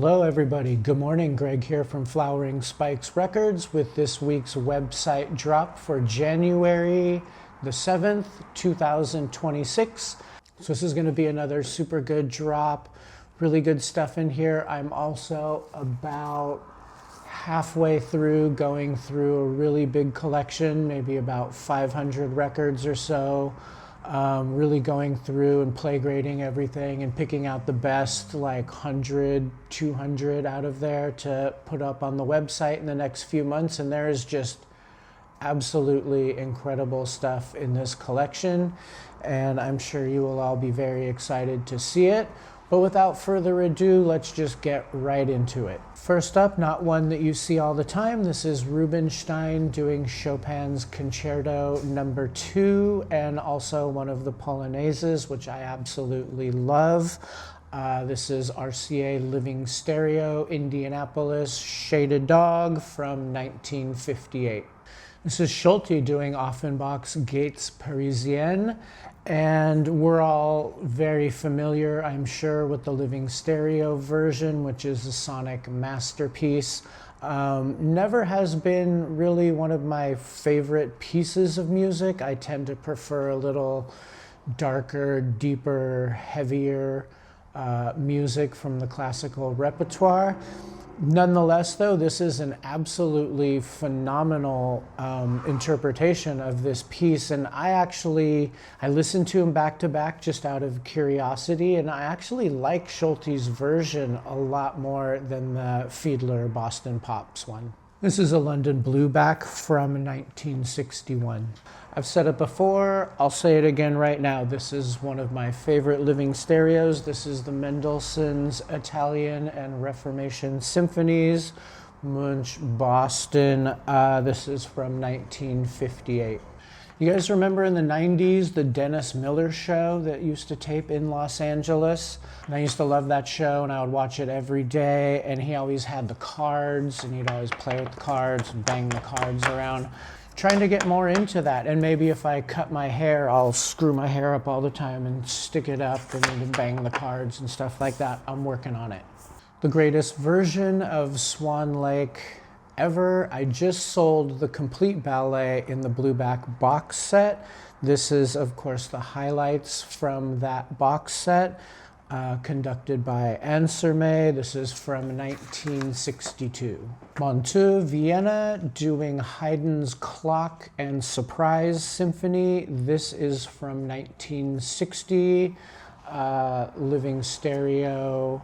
Hello everybody, good morning. Greg here from Flowering Spikes Records with this week's website drop for January the 7th, 2026. So this is going to be another super good drop, really good stuff in here. I'm also about halfway through going through a really big collection, maybe about 500 records or so. Really going through and play grading everything and picking out the best, like 100, 200 out of there to put up on the website in the next few months. And there is just absolutely incredible stuff in this collection. And I'm sure you will all be very excited to see it. But without further ado, let's just get right into it. First up, not one that you see all the time. This is Rubinstein doing Chopin's Concerto No. 2 and also one of the Polonaises, which I absolutely love. This is RCA Living Stereo, Indianapolis, Shaded Dog from 1958. This is Schulte doing Offenbach's Gates Parisienne. And we're all very familiar, I'm sure, with the Living Stereo version, which is a sonic masterpiece. Never has been really one of my favorite pieces of music. I tend to prefer a little darker, deeper, heavier music from the classical repertoire. Nonetheless, though, this is an absolutely phenomenal interpretation of this piece, and I listened to him back to back just out of curiosity, and I actually like Schulte's version a lot more than the Fiedler Boston Pops one. This is a London Blueback from 1961. I've said it before, I'll say it again right now. This is one of my favorite living stereos. This is the Mendelssohn's Italian and Reformation Symphonies, Munch, Boston. This is from 1958. You guys remember in the 90s, the Dennis Miller show that used to tape in Los Angeles? And I used to love that show, and I would watch it every day, and he always had the cards, and he'd always play with the cards and bang the cards around. Trying to get more into that, and maybe if I cut my hair, I'll screw my hair up all the time and stick it up and then bang the cards and stuff like that. I'm working on it. The greatest version of Swan Lake ever. I just sold the complete ballet in the Blueback box set. This is, of course, the highlights from that box set, conducted by Anserme. This is from 1962. Monteux, Vienna, doing Haydn's Clock and Surprise Symphony. This is from 1960. Living Stereo.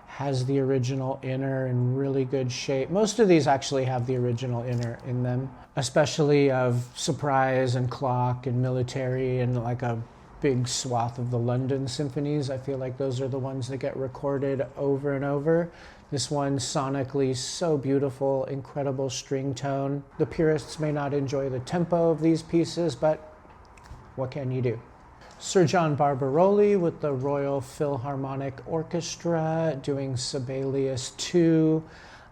Has the original inner in really good shape. Most of these actually have the original inner in them, especially of Surprise and Clock and Military and like a big swath of the London symphonies. I feel like those are the ones that get recorded over and over. This one sonically so beautiful, incredible string tone. The purists may not enjoy the tempo of these pieces, but what can you do? Sir John Barbaroli with the Royal Philharmonic Orchestra doing Sibelius 2.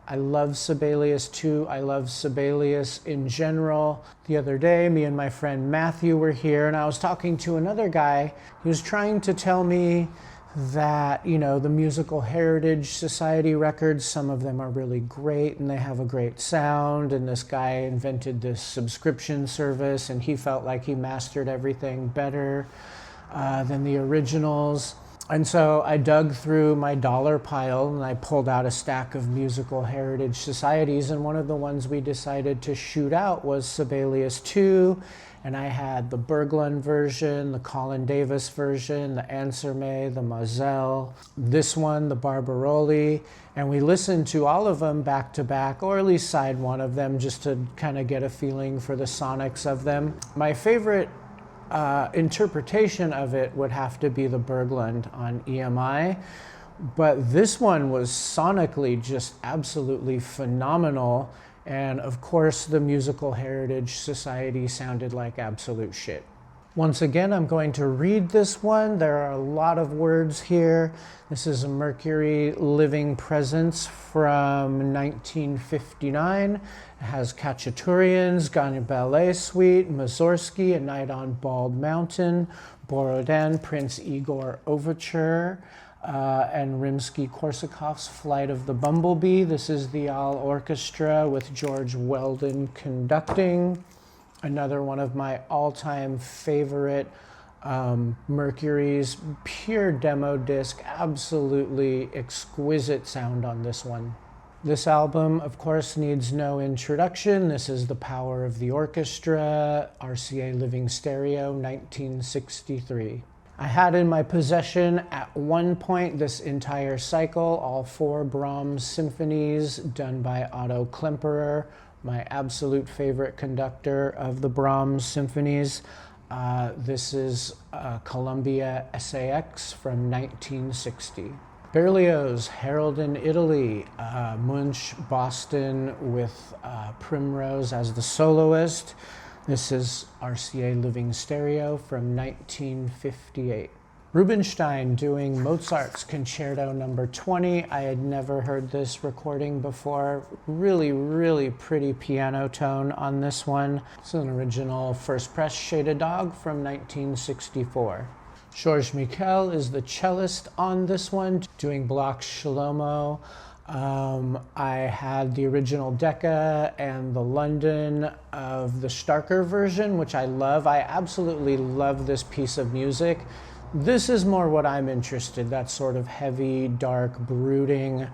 I love Sibelius 2. I love Sibelius in general. The other day, me and my friend Matthew were here, and I was talking to another guy who was trying to tell me that, you know, the Musical Heritage Society records, some of them are really great and they have a great sound, and this guy invented this subscription service and he felt like he mastered everything better than the originals. And so I dug through my dollar pile and I pulled out a stack of Musical Heritage Societies, and one of the ones we decided to shoot out was Sibelius 2. And I had the Berglund version, the Colin Davis version, the Anserme, the Mazel, this one, the Barbaroli, and we listened to all of them back to back, or at least side one of them, just to kind of get a feeling for the sonics of them. My favorite interpretation of it would have to be the Berglund on EMI, but this one was sonically just absolutely phenomenal. And of course, the Musical Heritage Society sounded like absolute shit. Once again, I'm going to read this one. There are a lot of words here. This is a Mercury Living Presence from 1959. It has Khachaturian's Ghana Ballet Suite, Mussorgsky, A Night on Bald Mountain, Borodin, Prince Igor Overture, and Rimsky-Korsakov's Flight of the Bumblebee. This is the all orchestra with George Weldon conducting. Another one of my all-time favorite Mercury's, pure demo disc, absolutely exquisite sound on this one. This album, of course, needs no introduction. This is The Power of the Orchestra, RCA Living Stereo, 1963. I had in my possession at one point this entire cycle, all 4 Brahms symphonies done by Otto Klemperer, my absolute favorite conductor of the Brahms symphonies. This is Columbia SAX from 1960. Berlioz, Harold in Italy, Munch, Boston with Primrose as the soloist. This is RCA Living Stereo from 1958. Rubinstein doing Mozart's Concerto No. 20. I had never heard this recording before. Really, really pretty piano tone on this one. This is an original first press Shaded Dog from 1964. Georges Michel is the cellist on this one, doing Bach's Shlomo. I had the original Decca and the London of the Starker version, which I love. I absolutely love this piece of music. This is more what I'm interested, that sort of heavy, dark, brooding.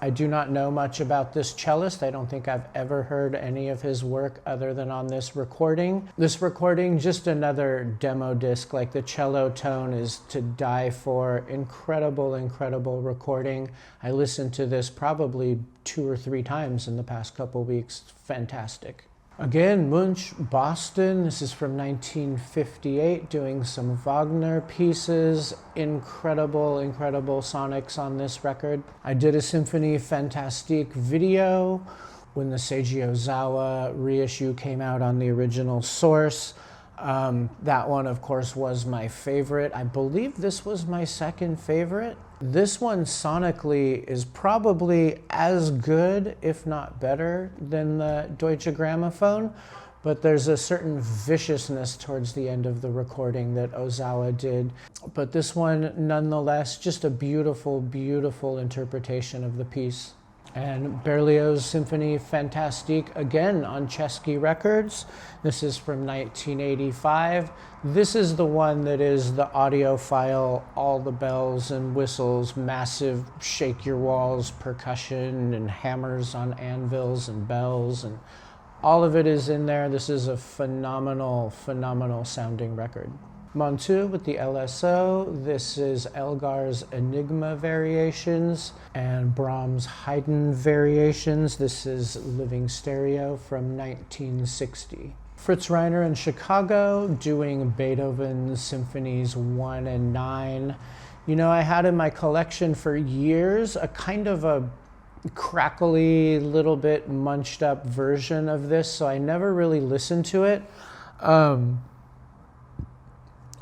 I do not know much about this cellist. I don't think I've ever heard any of his work other than on this recording. This recording, just another demo disc, like the cello tone is to die for. Incredible, incredible recording. I listened to this probably 2 or 3 times in the past couple weeks. Fantastic. Again, Munch, Boston. This is from 1958, doing some Wagner pieces. Incredible, incredible sonics on this record. I did a Symphony Fantastique video when the Seiji Ozawa reissue came out on the original source. That one, of course, was my favorite. I believe this was my second favorite. This one sonically is probably as good, if not better, than the Deutsche Grammophon, but there's a certain viciousness towards the end of the recording that Ozawa did. But this one, nonetheless, just a beautiful, beautiful interpretation of the piece. And Berlioz Symphony Fantastique, again on Chesky Records. This is from 1985. This is the one that is the audiophile, all the bells and whistles, massive shake your walls, percussion and hammers on anvils and bells, and all of it is in there. This is a phenomenal, phenomenal sounding record. Montu with the LSO. This is Elgar's Enigma Variations and Brahms' Haydn Variations. This is Living Stereo from 1960. Fritz Reiner in Chicago doing Beethoven's Symphonies 1 and 9. You know, I had in my collection for years a kind of a crackly, little bit munched up version of this, so I never really listened to it.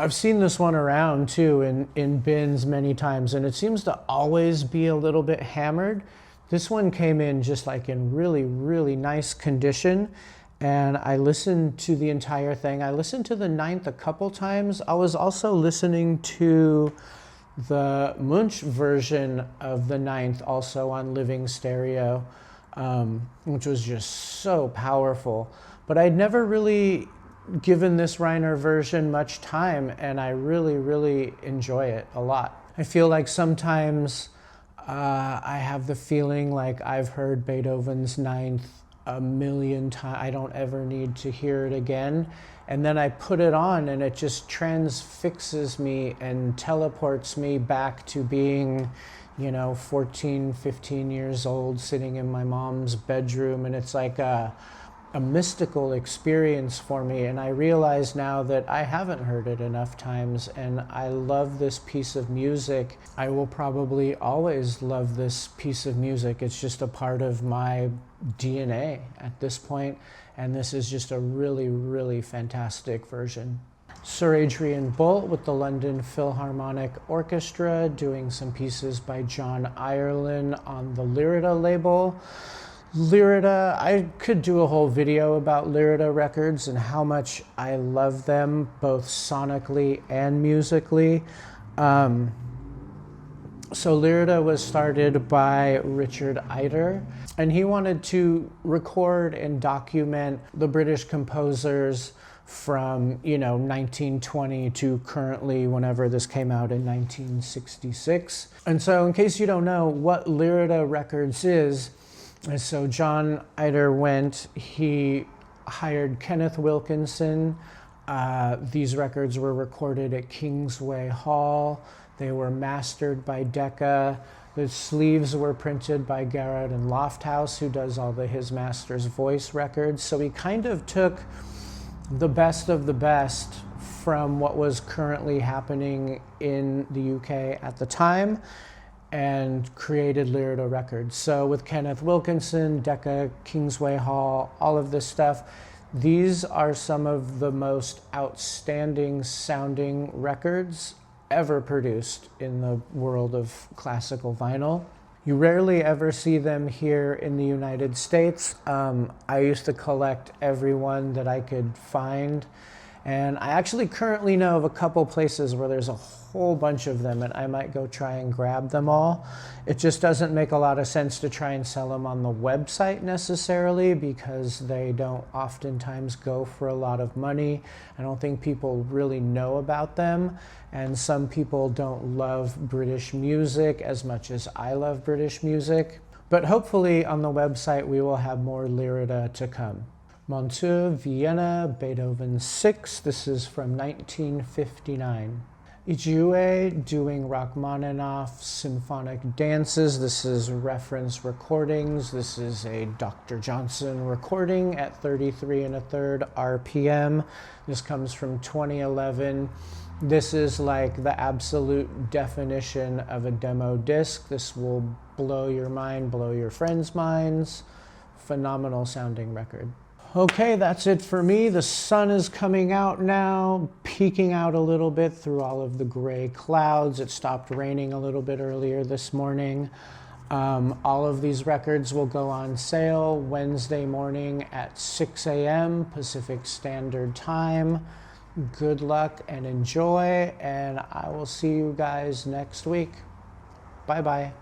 I've seen this one around too in bins many times, and it seems to always be a little bit hammered. This one came in just like in really, really nice condition, and I listened to the entire thing. I listened to the 9th a couple times. I was also listening to the Munch version of the 9th also on Living Stereo, which was just so powerful. But I'd never really given this Reiner version much time, and I really, really enjoy it a lot. I feel like sometimes I have the feeling like I've heard Beethoven's 9th a million times. I don't ever need to hear it again. And then I put it on and it just transfixes me and teleports me back to being, you know, 14, 15 years old, sitting in my mom's bedroom. And it's like a mystical experience for me, and I realize now that I haven't heard it enough times, and I love this piece of music. I will probably always love this piece of music. It's just a part of my DNA at this point, and this is just a really, really fantastic version. Sir Adrian Boult with the London Philharmonic Orchestra doing some pieces by John Ireland on the Lyrita label. Lyrita, I could do a whole video about Lyrita records and how much I love them, both sonically and musically. So Lyrita was started by Richard Eider, and he wanted to record and document the British composers from, 1920 to currently, whenever this came out in 1966. And so in case you don't know what Lyrita Records is, so John Eider he hired Kenneth Wilkinson. These records were recorded at Kingsway Hall. They were mastered by Decca. The sleeves were printed by Garrett and Lofthouse, who does all his master's voice records. So he kind of took the best of the best from what was currently happening in the UK at the time and created Lyrita Records. So with Kenneth Wilkinson, Decca, Kingsway Hall, all of this stuff, these are some of the most outstanding sounding records ever produced in the world of classical vinyl. You rarely ever see them here in the United States. I used to collect every one that I could find, and I actually currently know of a couple places where there's a whole bunch of them, and I might go try and grab them all. It just doesn't make a lot of sense to try and sell them on the website necessarily, because they don't oftentimes go for a lot of money. I don't think people really know about them, and some people don't love British music as much as I love British music. But hopefully on the website we will have more Lyrita to come. Montreux, Vienna, Beethoven 6. This is from 1959. Ijue doing Rachmaninoff's symphonic dances. This is reference recordings. This is a Dr. Johnson recording at 33 1/3 RPM. This comes from 2011. This is like the absolute definition of a demo disc. This will blow your mind, blow your friends' minds. Phenomenal sounding record. Okay, that's it for me. The sun is coming out now, peeking out a little bit through all of the gray clouds. It stopped raining a little bit earlier this morning. All of these records will go on sale Wednesday morning at 6 a.m. Pacific Standard Time. Good luck and enjoy, and I will see you guys next week. Bye-bye.